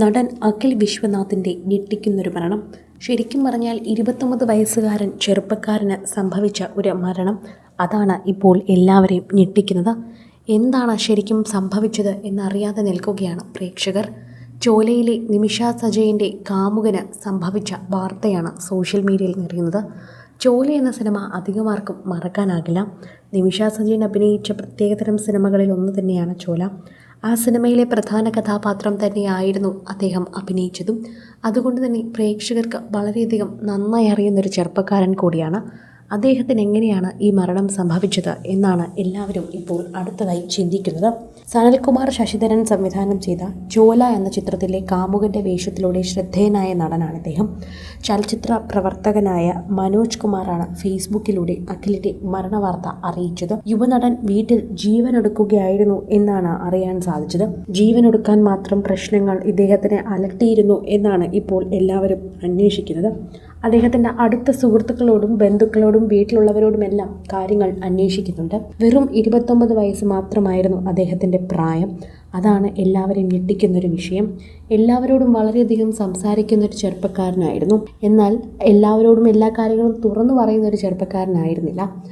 നടൻ അഖിൽ വിശ്വനാഥിൻ്റെ ഞെട്ടിക്കുന്നൊരു മരണം. ശരിക്കും പറഞ്ഞാൽ 29 വയസ്സുകാരൻ ചെറുപ്പക്കാരന് സംഭവിച്ച ഒരു മരണം. അതാണ് ഇപ്പോൾ എല്ലാവരെയും ഞെട്ടിക്കുന്നത്. എന്താണ് ശരിക്കും സംഭവിച്ചത് എന്നറിയാതെ നിൽക്കുകയാണ് പ്രേക്ഷകർ. ചോലയിലെ നിമിഷ സജയൻ്റെ കാമുകന് സംഭവിച്ച വാർത്തയാണ് സോഷ്യൽ മീഡിയയിൽ നിറയുന്നത്. ചോല എന്ന സിനിമ അധികമാർക്കും മറക്കാനാകില്ല. നിമിഷ സജയൻ അഭിനയിച്ച പ്രത്യേകതരം സിനിമകളിൽ ഒന്ന് തന്നെയാണ് ചോല. ആ സിനിമയിലെ പ്രധാന കഥാപാത്രം തന്നെയായിരുന്നു അദ്ദേഹം അഭിനയിച്ചതും. അതുകൊണ്ട് തന്നെ പ്രേക്ഷകർക്ക് വളരെയധികം നന്നായി അറിയുന്നൊരു ചെറുപ്പക്കാരൻ കൂടിയാണ്. അദ്ദേഹത്തിന് എങ്ങനെയാണ് ഈ മരണം സംഭവിച്ചത് എന്നാണ് എല്ലാവരും ഇപ്പോൾ അടുത്തതായി ചിന്തിക്കുന്നത്. സനൽകുമാർ ശശിധരൻ സംവിധാനം ചെയ്ത ചോല എന്ന ചിത്രത്തിലെ കാമുകൻ്റെ വേഷത്തിലൂടെ ശ്രദ്ധേയനായ നടനാണ് അദ്ദേഹം. ചലച്ചിത്ര പ്രവർത്തകനായ മനോജ് കുമാറാണ് ഫേസ്ബുക്കിലൂടെ അഖിലിൻ്റെ മരണവാർത്ത അറിയിച്ചത്. യുവനടൻ വീട്ടിൽ ജീവനൊടുക്കുകയായിരുന്നു എന്നാണ് അറിയാൻ സാധിച്ചത്. ജീവനൊടുക്കാൻ മാത്രം പ്രശ്നങ്ങൾ ഇദ്ദേഹത്തിനെ അലട്ടിയിരുന്നു എന്നാണ് ഇപ്പോൾ എല്ലാവരും അന്വേഷിക്കുന്നത്. അദ്ദേഹത്തിൻ്റെ അടുത്ത സുഹൃത്തുക്കളോടും ബന്ധുക്കളോടും വീട്ടിലുള്ളവരോടുമെല്ലാം കാര്യങ്ങൾ അന്വേഷിക്കുന്നുണ്ട്. വെറും 29 വയസ്സ് മാത്രമായിരുന്നു അദ്ദേഹത്തിൻ്റെ പ്രായം. അതാണ് എല്ലാവരെയും ഞെട്ടിക്കുന്നൊരു വിഷയം. എല്ലാവരോടും വളരെയധികം സംസാരിക്കുന്നൊരു ചെറുപ്പക്കാരനായിരുന്നു. എന്നാൽ എല്ലാവരോടും എല്ലാ കാര്യങ്ങളും തുറന്നു പറയുന്നൊരു ചെറുപ്പക്കാരനായിരുന്നില്ല.